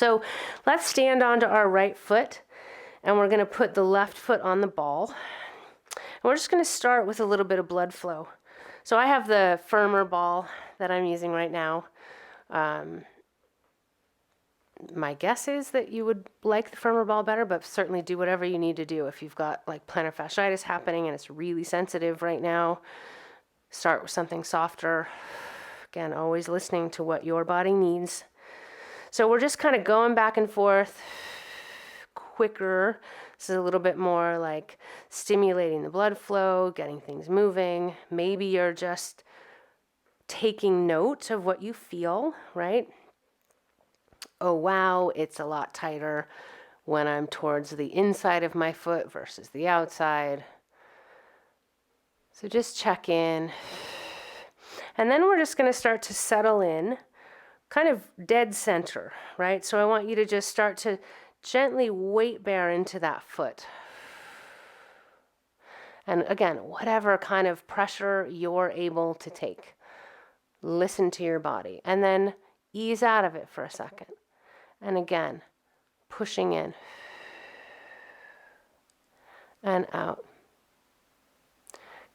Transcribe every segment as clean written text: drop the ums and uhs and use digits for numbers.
So let's stand onto our right foot, and we're going to put the left foot on the ball. And we're just going to start with a little bit of blood flow. So I have the firmer ball that I'm using right now. My guess is that you would like the firmer ball better, but certainly do whatever you need to do. If you've got like plantar fasciitis happening and it's really sensitive right now, start with something softer. Again, always listening to what your body needs. So we're just kind of going back and forth quicker. This is a little bit more like stimulating the blood flow, getting things moving. Maybe you're just taking note of what you feel, right? Oh, wow, it's a lot tighter when I'm towards the inside of my foot versus the outside. So just check in. And then we're just going to start to settle in, kind of dead center, right? So I want you to just start to gently weight bear into that foot. And again, whatever kind of pressure you're able to take, listen to your body. And then ease out of it for a second. And again, pushing in and out.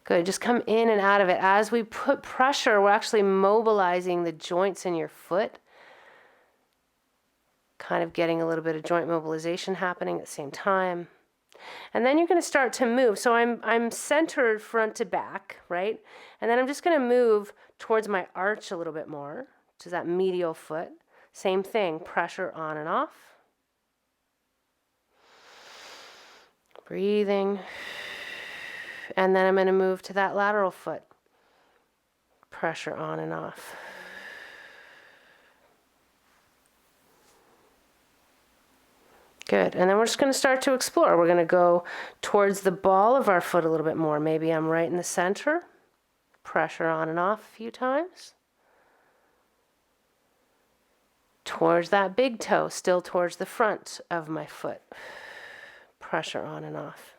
Good. Just come in and out of it. As we put pressure, we're actually mobilizing the joints in your foot. Kind of getting a little bit of joint mobilization happening at the same time. And then you're going to start to move. So I'm centered front to back, right? And then I'm just going to move towards my arch a little bit more, to that medial foot. Same thing, pressure on and off. Breathing. And then I'm going to move to that lateral foot. Pressure on and off. Good. And then we're just going to start to explore. We're going to go towards the ball of our foot a little bit more. Maybe I'm right in the center. Pressure on and off a few times. Towards that big toe, still towards the front of my foot. Pressure on and off.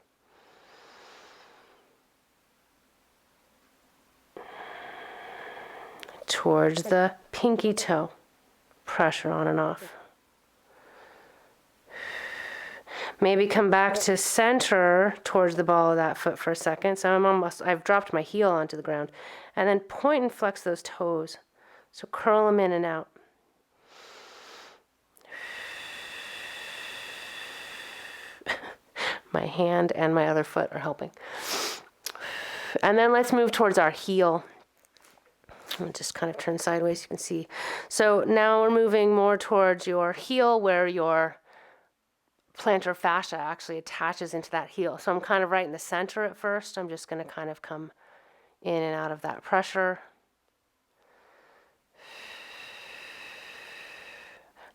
Towards the pinky toe. Pressure on and off. Maybe come back to center towards the ball of that foot for a second. So I've dropped my heel onto the ground. And then point and flex those toes. So curl them in and out. My hand and my other foot are helping. And then let's move towards our heel. I'll just kind of turn sideways, you can see. So now we're moving more towards your heel where your plantar fascia actually attaches into that heel. So I'm kind of right in the center at first. I'm just going to kind of come in and out of that pressure.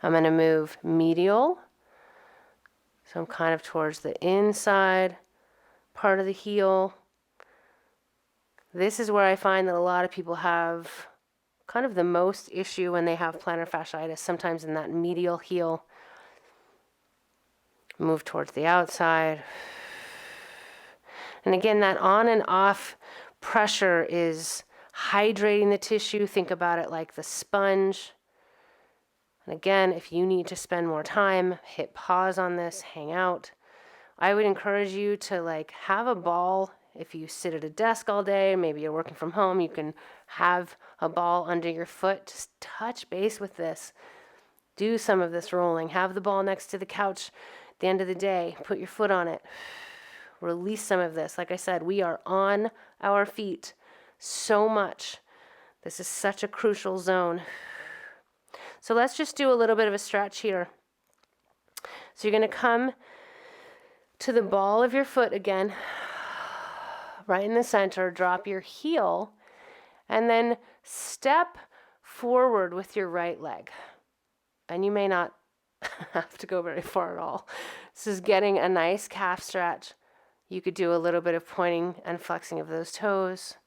I'm going to move medial. So I'm kind of towards the inside part of the heel. This is where I find that a lot of people have kind of the most issue when they have plantar fasciitis, sometimes in that medial heel. Move towards the outside. And again, that on and off pressure is hydrating the tissue. Think about it like the sponge. And again, if you need to spend more time, hit pause on this, hang out. I would encourage you to have a ball. If you sit at a desk all day, maybe you're working from home, you can have a ball under your foot. Just touch base with this. Do some of this rolling. Have the ball next to the couch at the end of the day. Put your foot on it. Release some of this. Like I said, we are on our feet so much. This is such a crucial zone. So let's just do a little bit of a stretch here. So you're going to come to the ball of your foot again, right in the center, drop your heel, and then step forward with your right leg. And you may not have to go very far at all. This is getting a nice calf stretch. You could do a little bit of pointing and flexing of those toes.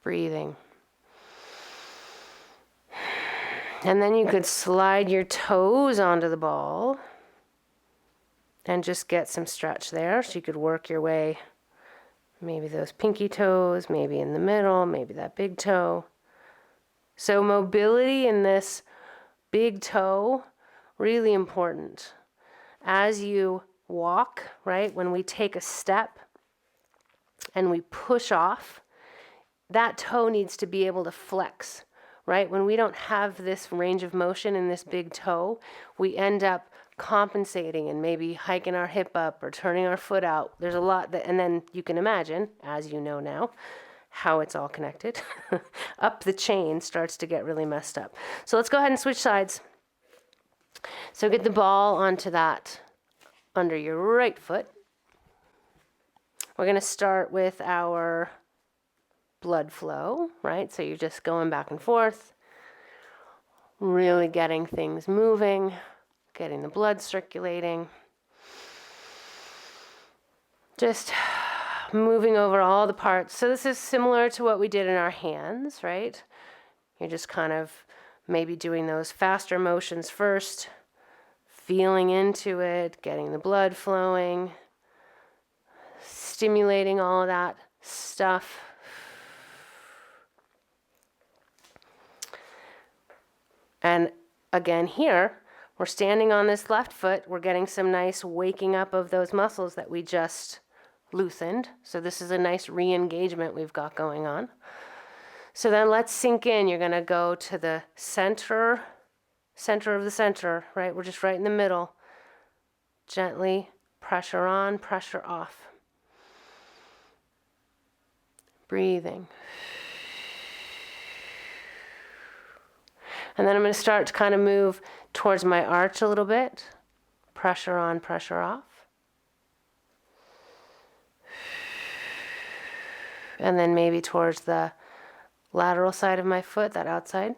Breathing. And then you could slide your toes onto the ball and just get some stretch there. So you could work your way, maybe those pinky toes, maybe in the middle, maybe that big toe. So mobility in this big toe, really important. As you walk, right, when we take a step and we push off, that toe needs to be able to flex, right? When we don't have this range of motion in this big toe, we end up compensating and maybe hiking our hip up or turning our foot out. There's a lot that, and then you can imagine, as you know now, how it's all connected. Up the chain starts to get really messed up. So let's go ahead and switch sides. So get the ball onto that under your right foot. We're going to start with our blood flow, right? So you're just going back and forth, really getting things moving, getting the blood circulating. Just moving over all the parts. So this is similar to what we did in our hands, right? You're just kind of maybe doing those faster motions first, feeling into it, getting the blood flowing, stimulating all of that stuff. And again here, we're standing on this left foot. We're getting some nice waking up of those muscles that we just loosened. So this is a nice re-engagement we've got going on. So then let's sink in. You're going to go to the center of the center, right? We're just right in the middle. Gently pressure on, pressure off. Breathing. And then I'm going to start to kind of move towards my arch a little bit. Pressure on, pressure off. And then maybe towards the lateral side of my foot, that outside.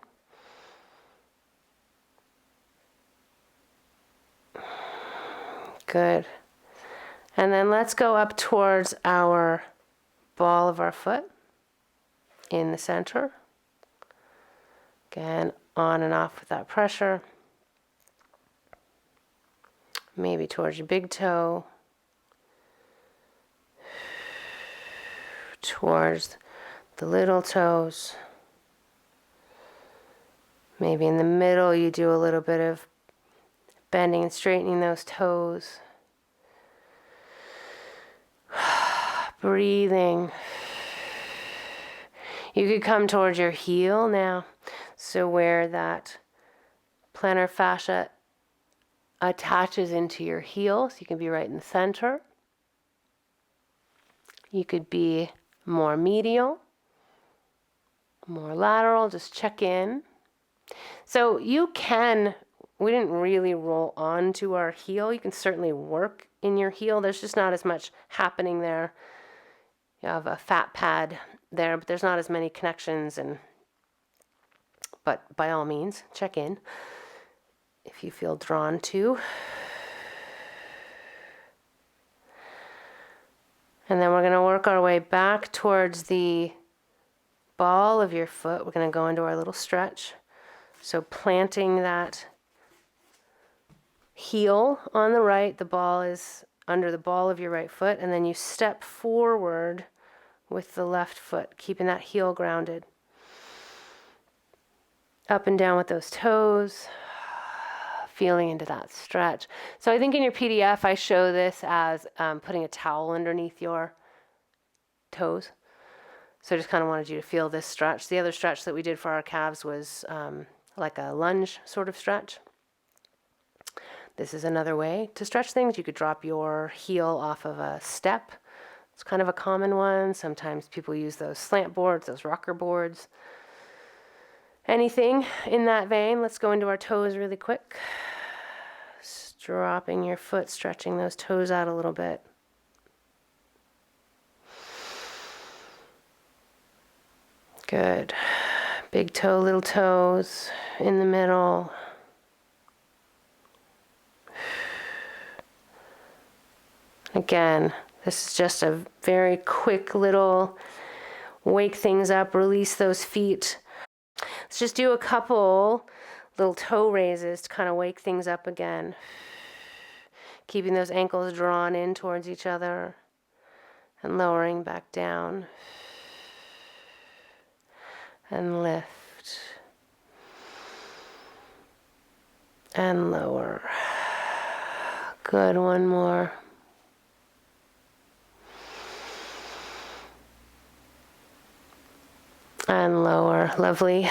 Good. And then let's go up towards our ball of our foot in the center. Again, on and off with that pressure. Maybe towards your big toe. Towards the little toes. Maybe in the middle you do a little bit of bending and straightening those toes. Breathing. You could come towards your heel now. So where that plantar fascia attaches into your heel, so you can be right in the center. You could be more medial, more lateral, just check in. So you can, we didn't really roll onto our heel. You can certainly work in your heel. There's just not as much happening there. You have a fat pad there, but there's not as many connections. But by all means, check in if you feel drawn to. And then we're going to work our way back towards the ball of your foot. We're going to go into our little stretch. So planting that heel on the right, the ball is under the ball of your right foot, and then you step forward with the left foot, keeping that heel grounded. Up and down with those toes, feeling into that stretch. So I think in your PDF, I show this as putting a towel underneath your toes. So I just kind of wanted you to feel this stretch. The other stretch that we did for our calves was like a lunge sort of stretch. This is another way to stretch things. You could drop your heel off of a step. It's kind of a common one. Sometimes people use those slant boards, those rocker boards. Anything in that vein. Let's go into our toes really quick. Just dropping your foot, stretching those toes out a little bit. Good. Big toe, little toes in the middle. Again, this is just a very quick little wake things up, release those feet. Let's just do a couple little toe raises to kind of wake things up again. Keeping those ankles drawn in towards each other and lowering back down. And lift. And lower. Good, one more. And lower. Lovely.